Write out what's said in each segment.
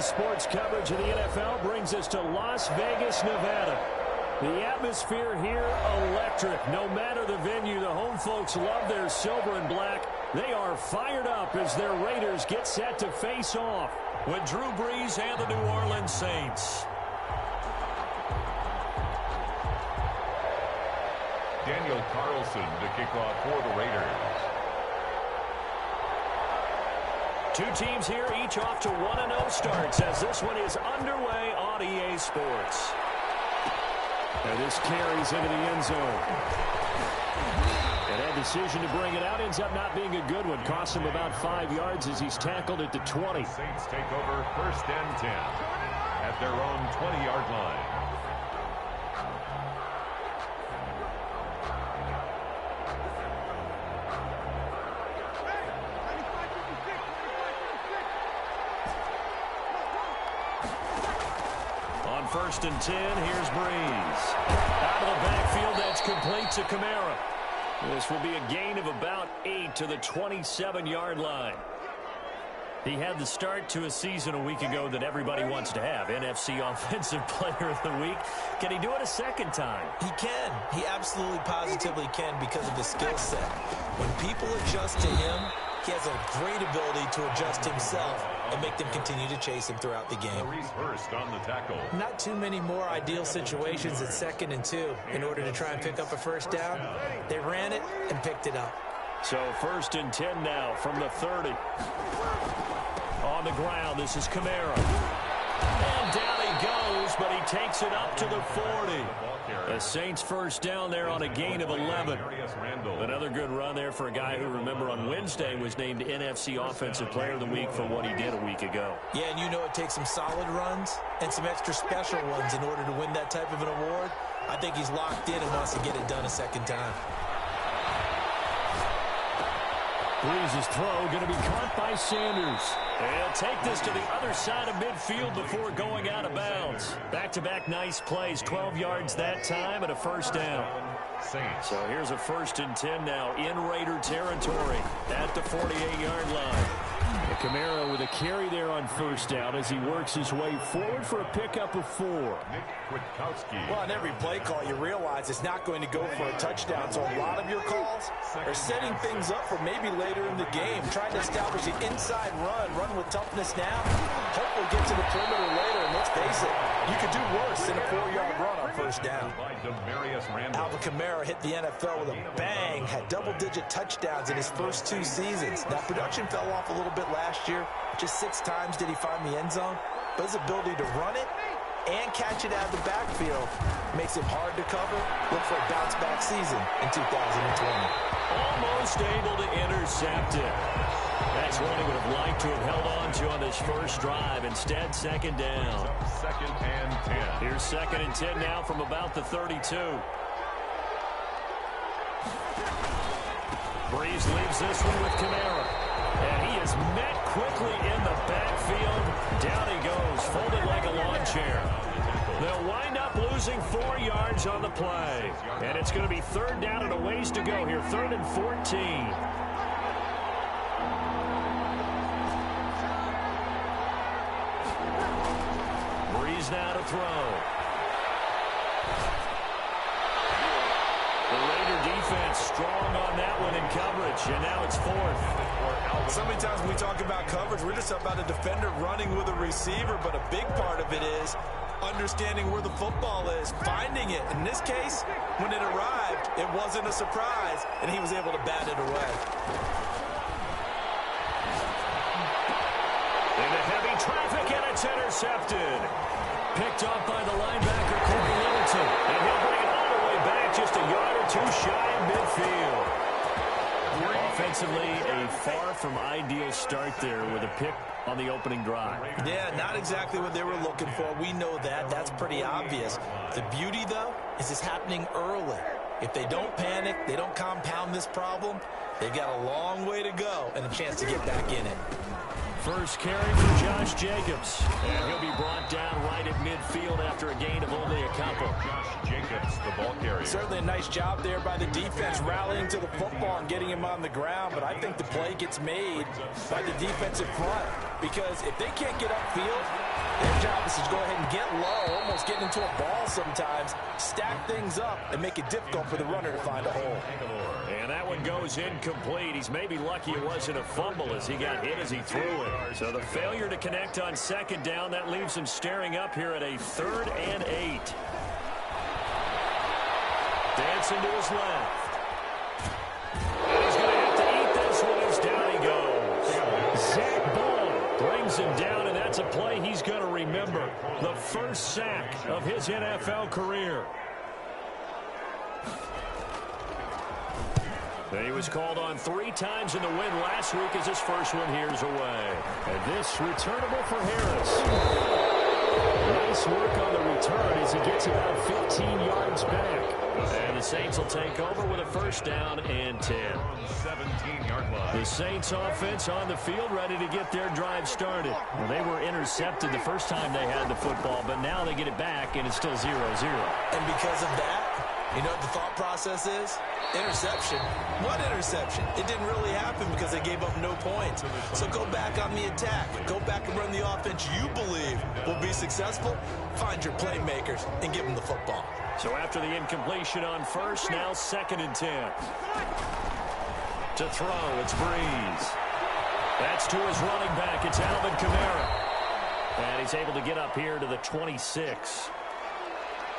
Today's sports coverage of the NFL brings us to Las Vegas, Nevada. The atmosphere here, electric. No matter the venue, the home folks love their silver and black. They are fired up as their Raiders get set to face off with Drew Brees and the New Orleans Saints. Daniel Carlson to kick off for the Raiders. Two teams here, each off to 1-0 starts as this one is underway on EA Sports. And this carries into the end zone. And that decision to bring it out ends up not being a good one. Costs him about 5 yards as he's tackled at the 20. Saints take over 1st and 10 at their own 20-yard line. On 1st and 10, here's Brees. Out of the backfield, that's complete to Kamara. This will be a gain of about 8 to the 27-yard line. He had the start to a season a week ago that everybody wants to have. NFC Offensive Player of the Week. Can he do it a second time? He can. He absolutely positively can because of his skill set. When people adjust to him, he has a great ability to adjust himself and make them continue to chase him throughout the game. Hurst on the tackle. Not too many more ideal situations at 2nd and 2 in order to try and pick up a first down. They ran it and picked it up. So 1st and 10 now from the 30. On the ground, this is Kamara. And down he goes, but he takes it up to the 40. The Saints first down there on a gain of 11. Another good run there for a guy who, remember, on Wednesday was named NFC Offensive Player of the Week for what he did a week ago. Yeah, and you know it takes some solid runs and some extra special ones in order to win that type of an award. I think he's locked in and wants to get it done a second time. Brees' throw going to be caught by Sanders. And take this to the other side of midfield before going out of bounds. Back-to-back nice plays, 12 yards that time and a first down. So here's a 1st and 10 now in Raider territory at the 48-yard line. And Kamara with a carry there on 1st down as he works his way forward for a pickup of 4. Well, on every play call, you realize it's not going to go for a touchdown. So a lot of your calls are setting things up for maybe later in the game, trying to establish an inside run with toughness now, hopefully get to the perimeter later. And let's face it, you could do worse than a 4-yard run on 1st down. Alvin Kamara hit the NFL with a bang, had double-digit touchdowns in his first 2 seasons. Now, production fell off a little bit last year. Just 6 times did he find the end zone. But his ability to run it and catch it out of the backfield makes it hard to cover. Look for a bounce-back season in 2020. Almost able to intercept it. That's one he would have liked to have held on to on this first drive. Instead, 2nd down. 2nd and 10. Here's 2nd and 10 now from about the 32. Brees leaves this one with Kamara. And he is met quickly in the backfield. Down he goes, folded like a lawn chair. They'll wind up losing 4 yards on the play. And it's going to be 3rd down and a ways to go here. 3rd and 14. Brees now to throw. The Raider defense strong on that one in coverage, and now it's 4th. So many times when we talk about coverage, we're just about a defender running with a receiver, but a big part of it is understanding where the football is, finding it. In this case, when it arrived, it wasn't a surprise, and he was able to bat it away. Into heavy traffic, and it's intercepted. Picked up by the linebacker, Corey Littleton, and he'll bring it all the way back just a yard or 2 shy of midfield. Offensively, a far from ideal start there with a pick on the opening drive. Yeah, not exactly what they were looking for. We know that. That's pretty obvious. The beauty, though, is it's happening early. If they don't panic, they don't compound this problem, they've got a long way to go and a chance to get back in it. First carry for Josh Jacobs. And he'll be brought down right at midfield after a gain of only a couple. Josh Jacobs, the ball carrier. Certainly a nice job there by the defense rallying to the football and getting him on the ground. But I think the play gets made by the defensive front. Because if they can't get upfield, Their job is to go ahead and get low, almost get into a ball sometimes, stack things up, and make it difficult for the runner to find a hole. And that one goes incomplete. He's maybe lucky it wasn't a fumble as he got hit as he threw it. So the failure to connect on second down, that leaves him staring up here at a 3rd and 8. Dancing to his left. And he's going to have to eat this one as down he goes. Zach Ball brings him down, and that's a play he's going to remember. The first sack of his NFL career. He was called on 3 times in the win last week as his first one here's away. And this returnable for Harris. Nice work on the return as he gets about 15 yards back. And the Saints will take over with a 1st down and 10. 17-yard line. The Saints offense on the field ready to get their drive started. Well, they were intercepted the first time they had the football, but now they get it back and it's still 0-0. And because of that, you know what the thought process is? Interception. What interception? It didn't really happen because they gave up no points. So go back on the attack. Go back and run the offense you believe will be successful. Find your playmakers and give them the football. So after the incompletion on first, now 2nd and 10. To throw, it's Breeze. That's to his running back. It's Alvin Kamara. And he's able to get up here to the 26.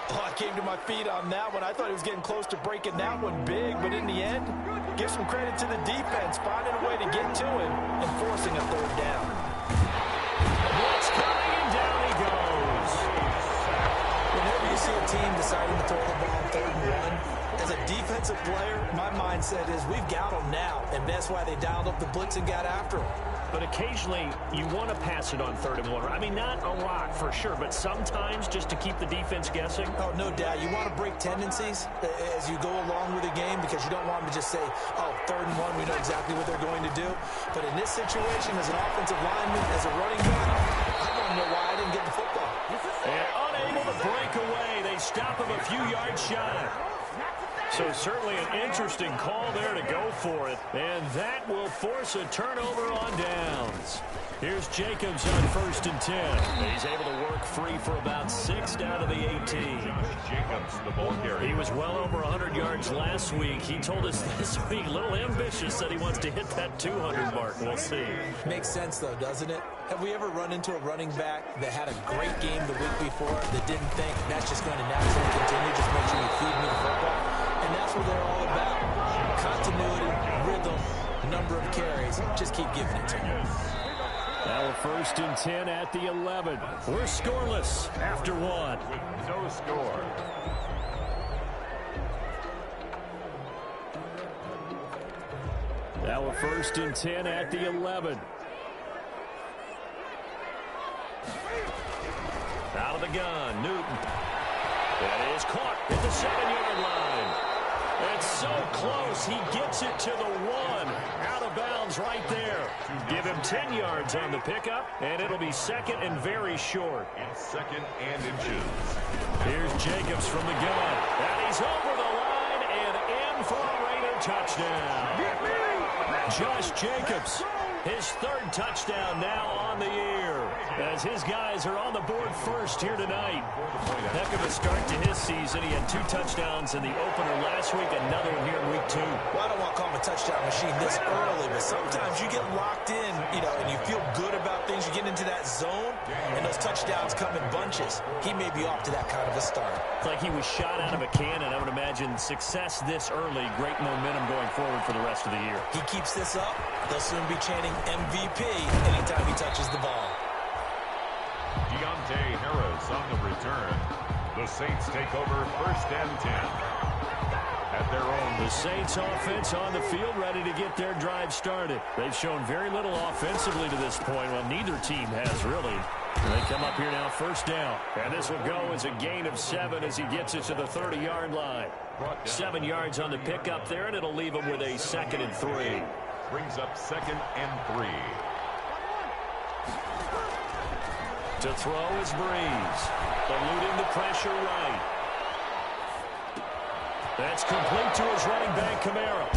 Oh, I came to my feet on that one. I thought he was getting close to breaking that one big, but in the end, give some credit to the defense, finding a way to get to him and forcing a 3rd down. Blitz coming, and down he goes. Whenever you see a team deciding to throw the ball 3rd and 1, as a defensive player, my mindset is we've got them now, and that's why they dialed up the blitz and got after them. But occasionally, you want to pass it on 3rd and 1. I mean, not a lot for sure, but sometimes just to keep the defense guessing. Oh, no doubt. You want to break tendencies as you go along with the game because you don't want them to just say, oh, 3rd and 1, we know exactly what they're going to do. But in this situation, as an offensive lineman, as a running back, I want to know why I didn't get the football. And unable to break away, they stop him a few yards shy. So certainly an interesting call there to go for it. And that will force a turnover on downs. Here's Jacobs on 1st and 10. He's able to work free for about 6 down to the 18. Jacobs, the ball carrier. He was well over 100 yards last week. He told us this week, a little ambitious, that he wants to hit that 200 mark. We'll see. Makes sense, though, doesn't it? Have we ever run into a running back that had a great game the week before that didn't think that's just going to naturally continue, just make sure you feed me the football? And that's what they're all about. Continuity, rhythm, number of carries. Just keep giving it to them. Now 1st and 10 at the 11. We're scoreless after 1. With no score. Now a 1st and 10 at the 11. Out of the gun, Newton. That is caught at the 7-yard line. It's so close, he gets it to the 1. Out of bounds right there. Give him 10 yards on the pickup, and it'll be 2nd and very short. 2nd and inches. Here's Jacobs from the gun. And he's over the line and in for a Raider touchdown. Josh Jacobs, his 3rd touchdown now on the year, as his guys are on the board first here tonight. Heck of a start to his season. He had 2 touchdowns in the opener last week, another one here in week 2. Well, I don't want to call him a touchdown machine this early, but sometimes you get locked in, and you feel good about things. You get into that zone, and those touchdowns come in bunches. He may be off to that kind of a start. It's like he was shot out of a cannon. I would imagine success this early, great momentum going forward for the rest of the year. He keeps this up, they'll soon be chanting MVP anytime he touches the ball. Deontay Harris on the return. The Saints take over 1st and 10. At their own. The Saints offense on the field ready to get their drive started. They've shown very little offensively to this point. Well, neither team has really. They come up here now 1st down. And this will go as a gain of 7 as he gets it to the 30-yard line. 7 yards on the pickup there, and it'll leave him with a 2nd and 3. Brings up 2nd and 3. To throw is Breeze. Eluding the pressure right. That's complete to his running back, Kamara.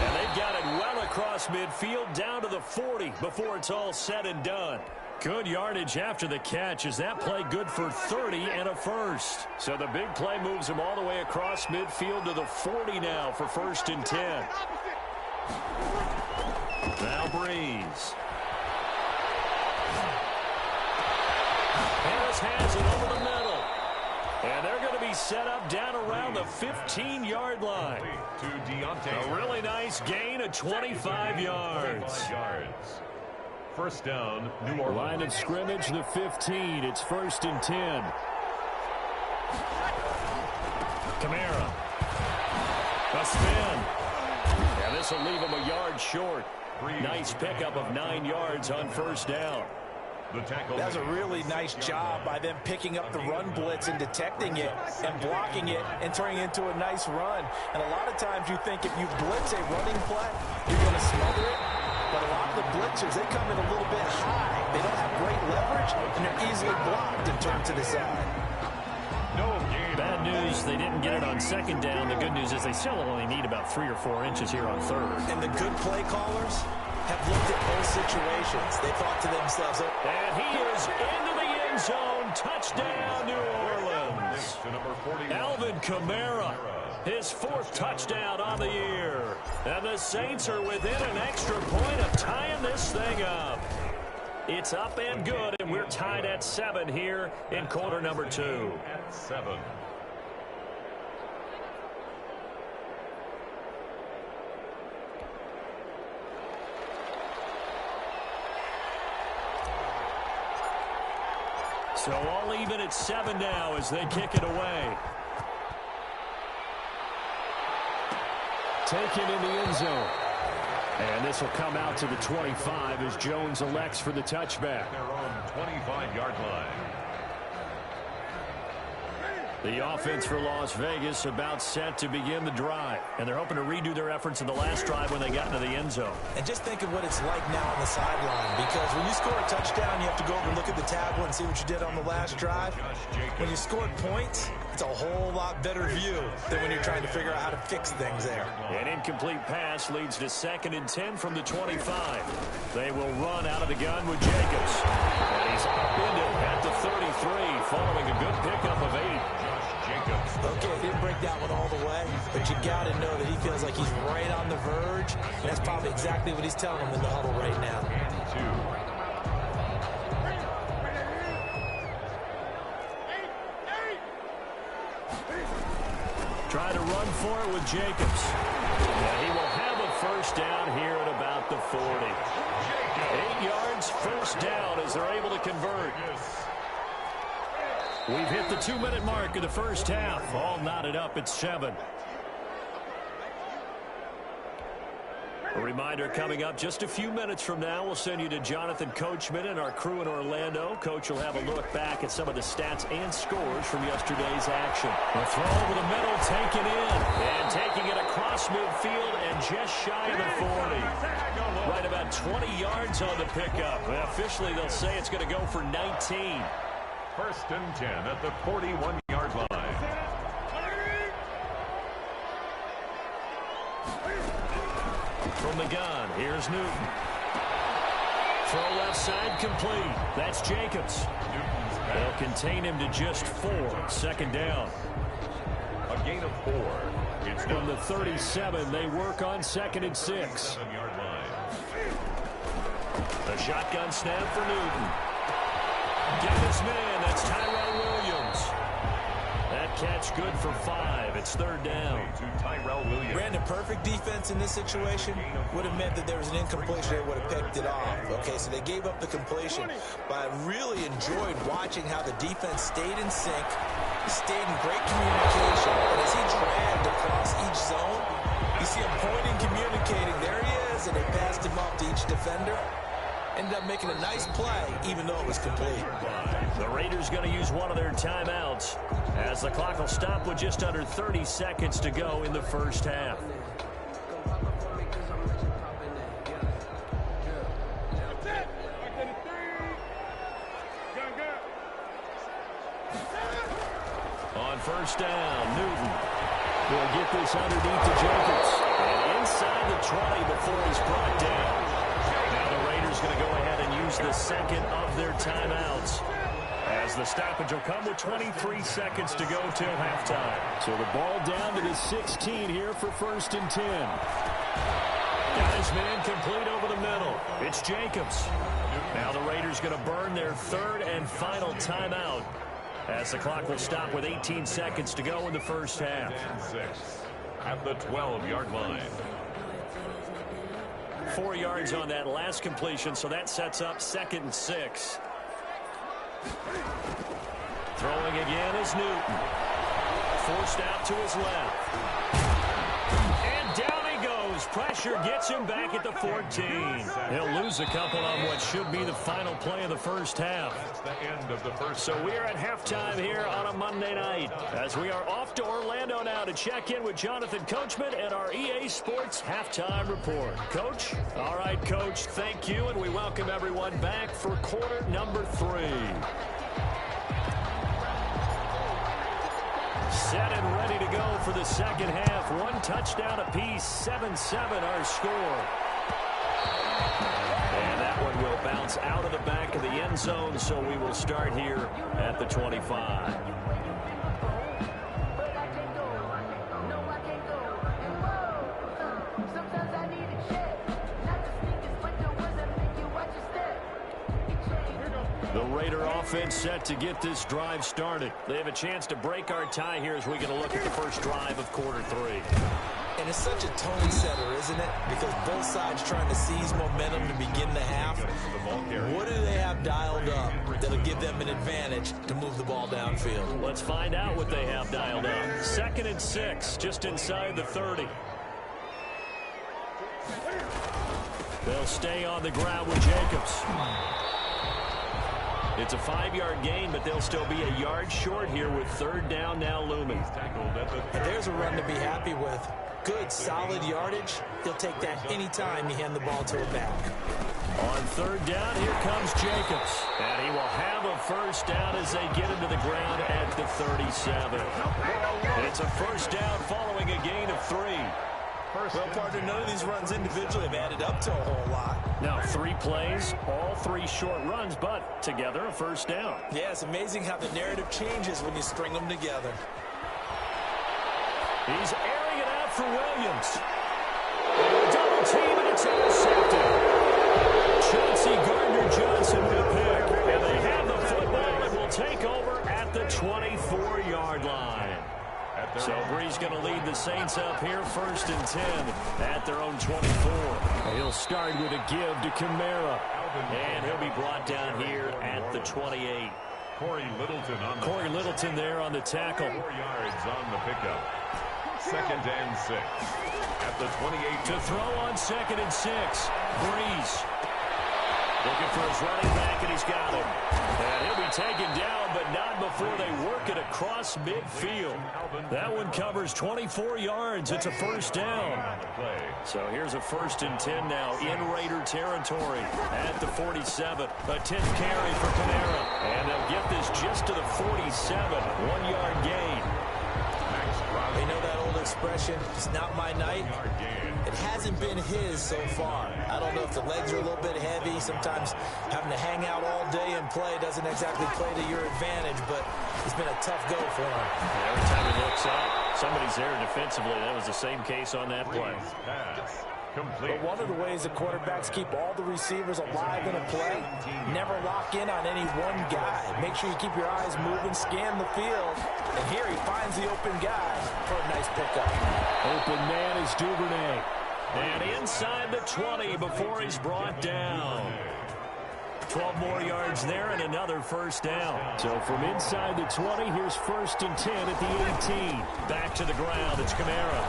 And they've got it well across midfield, down to the 40 before it's all said and done. Good yardage after the catch. Is that play good for 30 and a first? So the big play moves him all the way across midfield to the 40 now for 1st and 10. Now Breeze. Harris has it over the middle. And they're going to be set up down around the 15-yard line. A really nice gain of 25 yards. First down, New Orleans. Line of scrimmage, the 15. It's 1st and 10. Kamara. A spin. And this will leave him a yard short. Nice pickup of 9 yards on 1st down. That's a really nice job by them picking up the run blitz and detecting it and blocking it and turning it into a nice run. And a lot of times you think if you blitz a running play, you're going to smother it. But a lot of the blitzers, they come in a little bit high. They don't have great leverage, and they're easily blocked and turned to the side. Bad news, they didn't get it on 2nd down. The good news is they still only need about 3 or 4 inches here on 3rd. And the good play callers have looked at both situations. They thought to themselves, oh. And he is into the end zone. Touchdown, New Orleans. Alvin Kamara, his 4th touchdown on the year. And the Saints are within an extra point of tying this thing up. It's up and good, and we're tied at 7 here in quarter number 2. At 7. So all even at 7 now as they kick it away. Taken in the end zone. And this will come out to the 25 as Jones elects for the touchback. Their own 25-yard line. The offense for Las Vegas about set to begin the drive. And they're hoping to redo their efforts in the last drive when they got into the end zone. And just think of what it's like now on the sideline. Because when you score a touchdown, you have to go over and look at the tablet and see what you did on the last drive. When you scored points, it's a whole lot better view than when you're trying to figure out how to fix things there. An incomplete pass leads to 2nd and 10 from the 25. They will run out of the gun with Jacobs. And he's up into at the 33 following a good pickup of 8. Okay, he didn't break that one all the way, but you got to know that he feels like he's right on the verge. And that's probably exactly what he's telling him in the huddle right now. Try to run for it with Jacobs. And he will have a 1st down here at about the 40. 8 yards, 1st down as they're able to convert. We've hit the 2-minute mark of the 1st half. All knotted up at 7. A reminder coming up just a few minutes from now. We'll send you to Jonathan Coachman and our crew in Orlando. Coach will have a look back at some of the stats and scores from yesterday's action. A throw over the middle, taken in. And taking it across midfield and just shy of the 40. Right about 20 yards on the pickup. Well, officially, they'll say it's going to go for 19. 1st and 10 at the 41-yard line. From the gun, here's Newton. Throw left side complete. That's Jacobs. They'll contain him to just 4. 2nd down. A gain of 4. It's from the 37. They work on 2nd and 6. 7-yard line. A shotgun snap for Newton. Get his man. That's Tyrell Williams. That catch good for 5. It's 3rd down. To Tyrell Williams. Brandon, perfect defense in this situation would have meant that there was an incompletion. They would have picked it off. Okay, so they gave up the completion. But I really enjoyed watching how the defense stayed in sync, stayed in great communication. And as he dragged across each zone, you see him pointing, communicating. There he is, and they passed him up to each defender. Ended up making a nice play, even though it was complete. The Raiders going to use one of their timeouts as the clock will stop with just under 30 seconds to go in the 1st half. On 1st down, Newton will get this underneath to Jacobs. And inside the 20 before he's brought down. Now the Raiders Raiders going to go ahead and use the second of their timeouts, as the stoppage will come with 23 seconds to go till halftime. So the ball down to the 16 here for 1st and 10. Got his man complete over the middle. It's Jacobs. Now the Raiders going to burn their 3rd and final timeout, as the clock will stop with 18 seconds to go in the first half. 10-6 at the 12-yard line. 4 yards on that last completion, so that sets up 2nd and 6. Throwing again is Newton. Forced out to his left. And down he goes. Pressure gets him back at the 14. He'll lose a couple on what should be the final play of the first half. That's the end of the first. So we're at halftime here on a Monday night, as we are off to Orlando now to check in with Jonathan Coachman and our EA Sports Halftime Report. Coach? All right, Coach, thank you, and we welcome everyone back for quarter number 3. Set and ready to go for the second half. 1 touchdown apiece, 7-7 our score. And that one will bounce out of the back of the end zone, so we will start here at the 25. The Raider offense set to get this drive started. They have a chance to break our tie here as we get a look at the first drive of quarter 3. And it's such a tone setter, isn't it? Because both sides trying to seize momentum to begin the half. What do they have dialed up that'll give them an advantage to move the ball downfield? Let's find out what they have dialed up. 2nd and 6, just inside the 30. They'll stay on the ground with Jacobs. It's a 5-yard gain, but they'll still be a yard short here with 3rd down now looming. And there's a run to be happy with. Good, solid yardage. He'll take that anytime you hand the ball to a back. On 3rd down, here comes Jacobs. And he will have a first down as they get into the ground at the 37. It's a first down following a gain of 3. Well, partner, none of these runs individually have added up to a whole lot. Now, 3 plays, all 3 short runs, but together a first down. Yeah, it's amazing how the narrative changes when you string them together. He's airing it out for Williams. Double team, and it's intercepted. Chauncey Gardner-Johnson with a pick. And they have the football and will take over at the 24-yard line. So Bree's going to lead the Saints up here 1st and 10 at their own 24. He'll start with a give to Kamara. And he'll be brought down here at the 28. Corey Littleton there on the tackle. 4 yards on the pickup. 2nd and 6 at the 28. To throw on 2nd and 6. Breeze looking for his running back, and he's got him. And he'll be taken down, but not before they work it across midfield. That one covers 24 yards. It's a first down. So here's a 1st and 10 now in Raider territory at the 47. A 10th carry for Kamara. And they'll get this just to the 47. 1-yard gain. They know that old expression, it's not my night. It hasn't been his so far. I don't know if the legs are a little bit heavy. Sometimes having to hang out all day and play doesn't exactly play to your advantage, but it's been a tough go for him. Every time he looks up, somebody's there defensively. That was the same case on that play. But one of the ways the quarterbacks keep all the receivers alive in a play, never lock in on any one guy. Make sure you keep your eyes moving, scan the field. And here he finds the open guy for a nice pickup. Open man is Duvernay. And inside the 20 before he's brought down. 12 more yards there and another first down. So from inside the 20, here's 1st and 10 at the 18. Back to the ground, it's Kamara.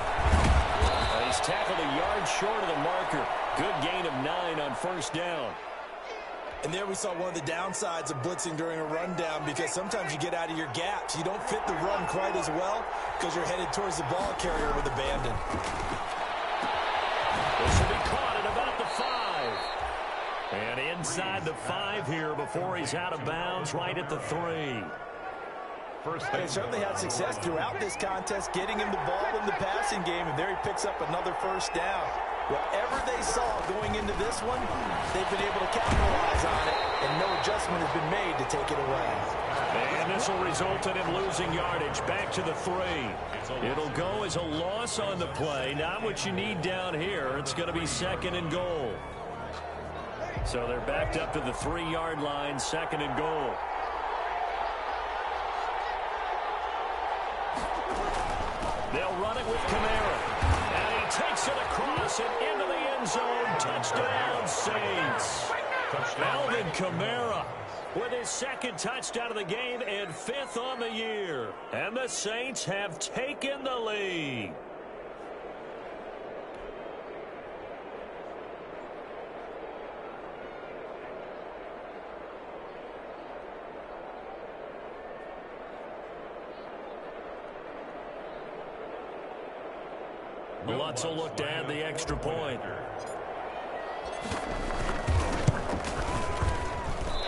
He's tackled a yard short of the marker. Good gain of 9 on first down. And there we saw one of the downsides of blitzing during a rundown, because sometimes you get out of your gaps. You don't fit the run quite as well because you're headed towards the ball carrier with abandon. This will be caught at about the 5. And inside the 5 here before he's out of bounds, right at the 3. They certainly had success throughout this contest, getting him the ball in the passing game, and there he picks up another first down. Whatever they saw going into this one, they've been able to capitalize on it, and no adjustment has been made to take it away. And this will result in him losing yardage. Back to the 3. It'll go as a loss on the play. Not what you need down here. It's going to be 2nd and goal. So they're backed up to the 3-yard line, 2nd and goal. They'll run it with Kamara. And he takes it across and into the end zone. Touchdown, Saints. Alvin Kamara with his 2nd touchdown of the game and 5th on the year. And the Saints have taken the lead. Lutz will look to add the extra point.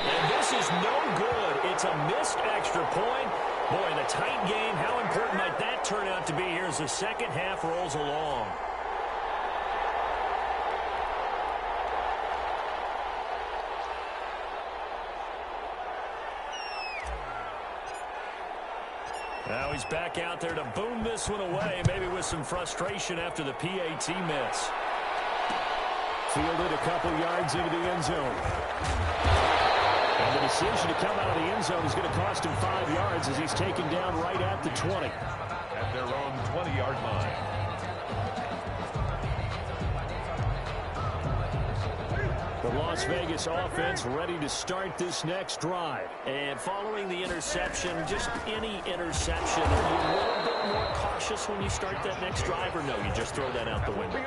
And this is no good. It's a missed extra point. Boy, in a tight game, how important might that turn out to be here as the second half rolls along? Now he's back out there to boom this one away, maybe with some frustration after the PAT miss. Fielded a couple yards into the end zone. And the decision to come out of the end zone is going to cost him 5 yards as he's taken down right at the 20. At their own 20-yard line. The Las Vegas offense ready to start this next drive. And following the interception, just any interception, are you a little bit more cautious when you start that next drive, or no, you just throw that out the window?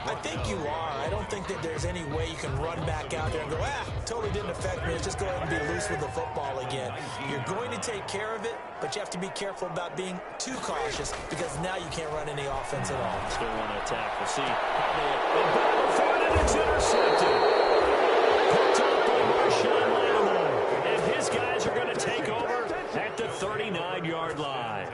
I think you are. I don't think that there's any way you can run back out there and go, totally didn't affect me. Let's just go ahead and be loose with the football again. You're going to take care of it, but you have to be careful about being too cautious because now you can't run any offense at all. Still want to attack. We'll see how they battle for it, and it's intercepted. And his guys are going to take over at the 39-yard line.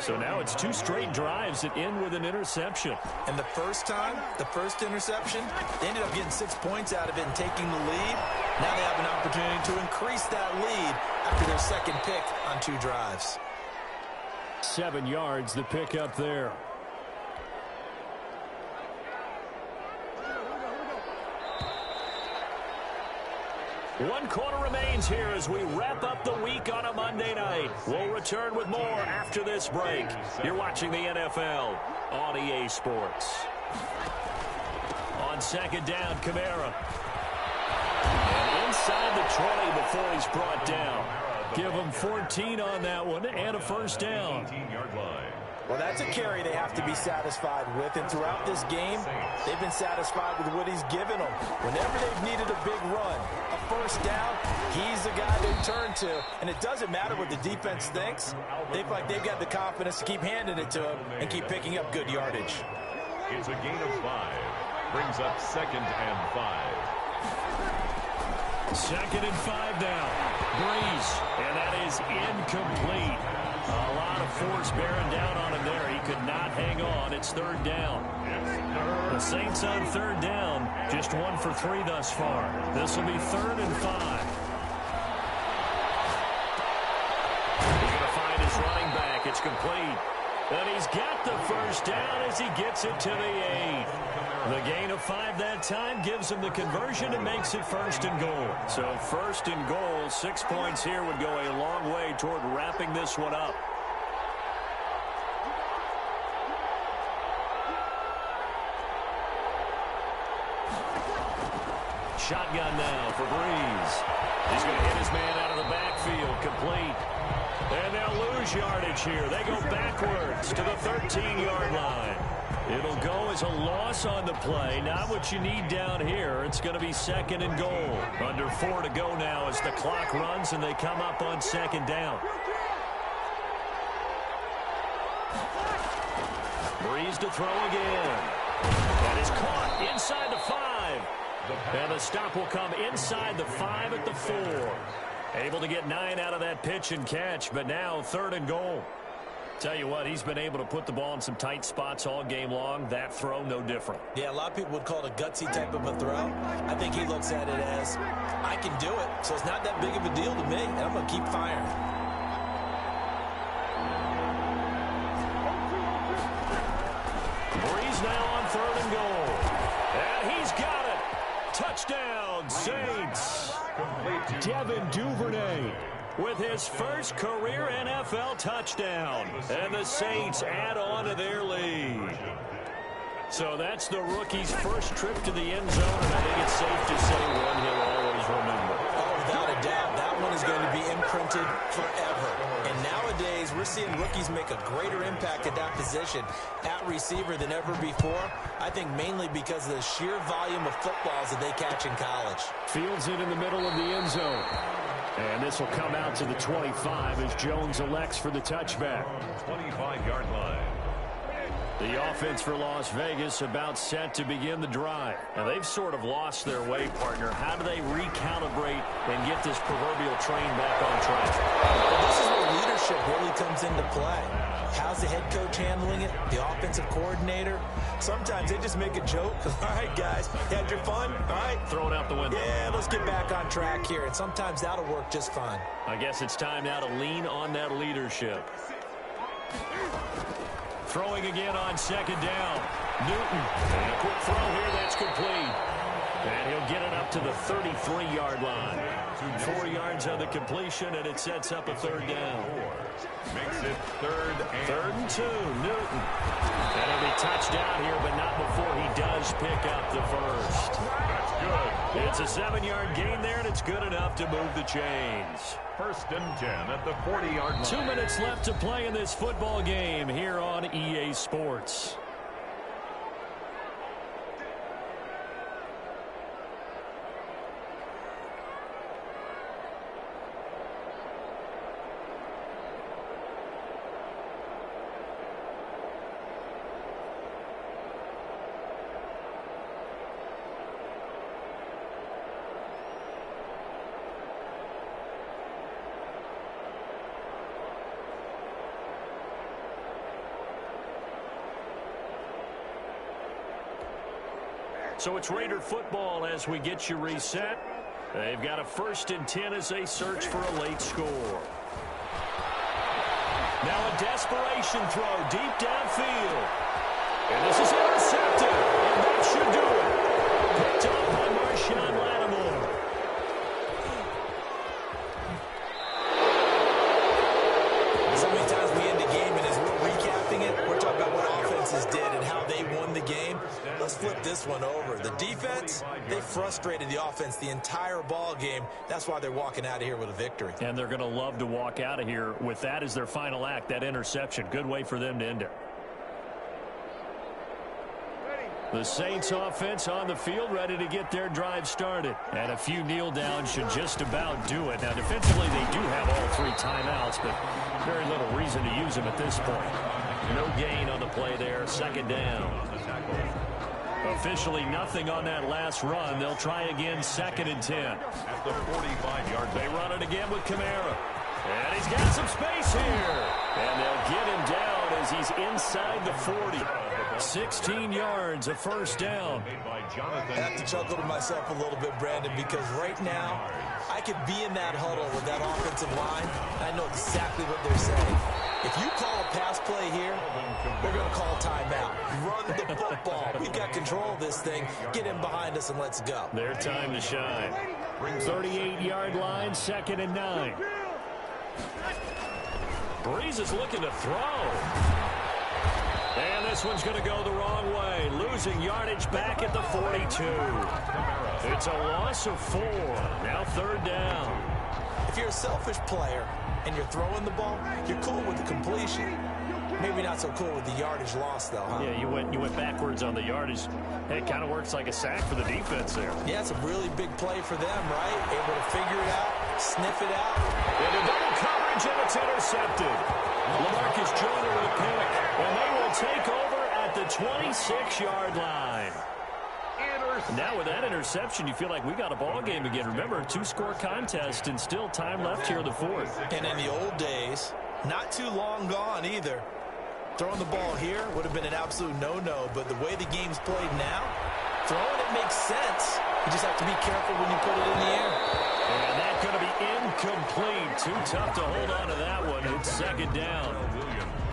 So now it's 2 straight drives that end with an interception. And the first time, the first interception, they ended up getting 6 points out of it and taking the lead. Now they have an opportunity to increase that lead after their 2nd pick on 2 drives. 7 yards, the pick up there. One quarter remains here as we wrap up the week on a Monday night. We'll return with more after this break. You're watching the NFL on EA Sports. On 2nd down, Kamara. And inside the 20 before he's brought down. Give him 14 on that one and a first down. 18-yard line. Well, that's a carry they have to be satisfied with. And throughout this game, they've been satisfied with what he's given them. Whenever they've needed a big run, a first down, he's the guy they turn to. And it doesn't matter what the defense thinks. They've got the confidence to keep handing it to him and keep picking up good yardage. It's a gain of 5. Brings up 2nd and 5. 2nd and 5 now. Breeze. And that is incomplete. A lot of force bearing down on him there. He could not hang on. It's 3rd down. The Saints on 3rd down. Just 1 for 3 thus far. This will be 3rd and 5. He's going to find his running back. It's complete. And he's got the first down as he gets it to the 8. The gain of 5 that time gives him the conversion and makes it 1st and goal. So 1st and goal, 6 points here would go a long way toward wrapping this one up. Shotgun now for Breeze. He's going to hit his man out of the backfield, complete. And they'll lose yardage here. They go backwards to the 13-yard line. It'll go as a loss on the play. Not what you need down here. It's going to be 2nd and goal. Under 4 to go now as the clock runs and they come up on 2nd down. Breeze to throw again. That is caught inside the 5. And the stop will come inside the 5 at the 4. Able to get 9 out of that pitch and catch, but now 3rd and goal. Tell you what, he's been able to put the ball in some tight spots all game long. That throw, no different. Yeah, a lot of people would call it a gutsy type of a throw. I think he looks at it as, I can do it, so it's not that big of a deal to me, and I'm going to keep firing. Breeze now on 3rd and goal. And he's got it. Touchdown, Saints. Devin Duvernay with his first career NFL touchdown. And the Saints add on to their lead. So that's the rookie's first trip to the end zone, and I think it's safe to say one he'll always remember. Oh, without a doubt, that one is going to be imprinted forever. And nowadays, we're seeing rookies make a greater impact at that position at receiver than ever before. I think mainly because of the sheer volume of footballs that they catch in college. Fields it in the middle of the end zone. And this will come out to the 25 as Jones elects for the touchback. 25-yard line. The offense for Las Vegas about set to begin the drive. Now, they've sort of lost their way, partner. How do they recalibrate and get this proverbial train back on track? Well, this is where leadership really comes into play. How's the head coach handling it? The offensive coordinator? Sometimes they just make a joke. All right, guys, you had your fun? All right. Throw it out the window. Yeah, let's get back on track here. And sometimes that'll work just fine. I guess it's time now to lean on that leadership. Throwing again on 2nd down. Newton. And a quick throw here. That's complete. And he'll get it up to the 33-yard line. 4 yards on the completion, and it sets up a 3rd down. Makes it 3rd and 2. Newton. And he'll be touched down here, but not before he does pick up the first. That's good. It's a 7-yard gain there, and it's good enough to move the chains. 1st and 10 at the 40-yard line. 2 minutes left to play in this football game here on EA Sports. So it's Raider football as we get you reset. They've got a 1st and 10 as they search for a late score. Now a desperation throw deep downfield. And this is intercepted. And that should do it. Picked up by Marshawn Lattimore. So many times we end the game, and as we're recapping it, we're talking about what offenses did and how they won the game. Let's flip this one over. The defense, they frustrated the offense the entire ball game. That's why they're walking out of here with a victory. And they're going to love to walk out of here with that as their final act, that interception. Good way for them to end it. The Saints offense on the field, ready to get their drive started. And a few kneel downs should just about do it. Now, defensively, they do have all 3 timeouts, but very little reason to use them at this point. No gain on the play there, 2nd down. Officially nothing on that last run. They'll try again, 2nd and 10. At the 45-yard line. They run it again with Kamara. And he's got some space here. And they'll get him down as he's inside the 40. 16 yards, a 1st down. I have to chuckle to myself a little bit, Brandon, because right now I could be in that huddle with that offensive line. I know exactly what they're saying. If you call a pass play here, we're going to call timeout. Run the football. We've got control of this thing. Get him behind us and let's go. Their time to shine. 38-yard line, 2nd and 9. Breeze is looking to throw. And this one's going to go the wrong way. Losing yardage back at the 42. It's a loss of 4. Now 3rd down. If you're a selfish player and you're throwing the ball, you're cool with the completion. Maybe not so cool with the yardage loss, though, huh? Yeah, you went backwards on the yardage. It kind of works like a sack for the defense there. Yeah, it's a really big play for them, right? Able to figure it out, sniff it out. And a double coverage, and it's intercepted. LaMarcus Joyner with a pick, and they will take over at the 26-yard line. Now with that interception, you feel like we got a ball game again. Remember, a two-score contest and still time left here in the fourth. And in the old days, not too long gone either, throwing the ball here would have been an absolute no-no. But the way the game's played now, throwing it makes sense. You just have to be careful when you put it in the air. And that's going to be incomplete. Too tough to hold on to that one. It's second down.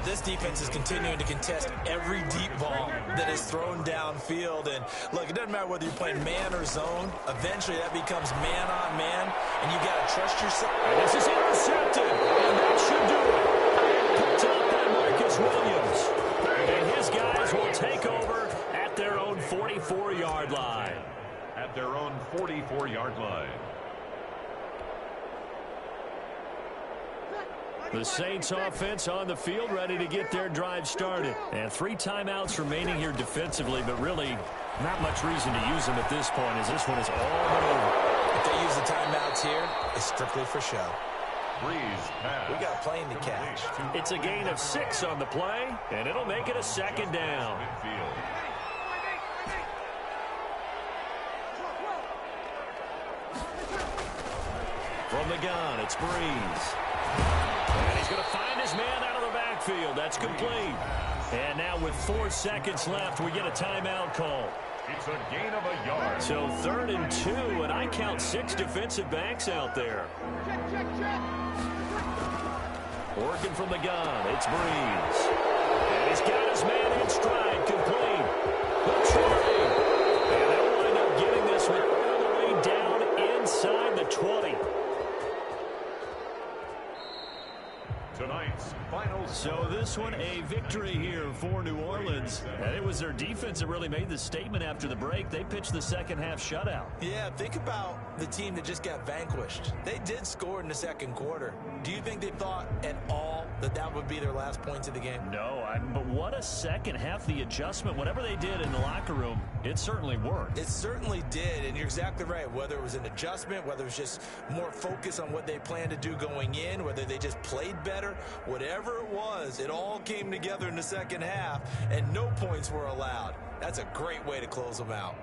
This defense is continuing to contest every deep ball that is thrown downfield. And look, it doesn't matter whether you're playing man or zone. Eventually, that becomes man on man, and you got to trust yourself. And this is intercepted, and that should do it. Picked up by Marcus Williams. And his guys will take over at their own 44-yard line. At their own 44-yard line. The Saints offense on the field ready to get their drive started. And 3 timeouts remaining here defensively, but really not much reason to use them at this point as this one is all but over. If they use the timeouts here, it's strictly for show. We got a plane to catch. It's a gain of 6 on the play, and it'll make it a second down. From the gun, it's Breeze. And he's going to find his man out of the backfield. That's complete. And now with 4 seconds left, we get a timeout call. It's a gain of a yard. So 3rd and 2, and I count 6 defensive backs out there. Working from the gun, it's Breeze. And he's got his man in stride, complete. The try. And they'll wind up getting this one all the way down inside the 20. Tonight's final. So this one a victory here for New Orleans. And it was their defense that really made the statement after the break. They pitched the second half shutout. Yeah, think about the team that just got vanquished. They did score in the second quarter. Do you think they thought at all that that would be their last points of the game? No, but what a second half. The adjustment, whatever they did in the locker room, it certainly worked. It certainly did, and you're exactly right. Whether it was an adjustment, whether it was just more focus on what they planned to do going in, whether they just played better, whatever it was, it all came together in the second half, and no points were allowed. That's a great way to close them out.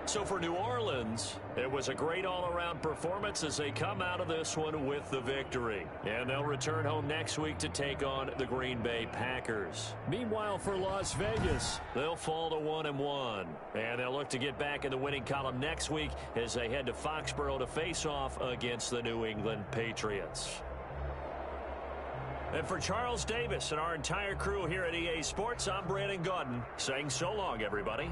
So for New Orleans, it was a great all-around performance as they come out of this one with the victory. And they'll return home next week to take on the Green Bay Packers. Meanwhile, for Las Vegas, they'll fall to 1-1. And they'll look to get back in the winning column next week as they head to Foxborough to face off against the New England Patriots. And for Charles Davis and our entire crew here at EA Sports, I'm Brandon Gaudin saying so long, everybody.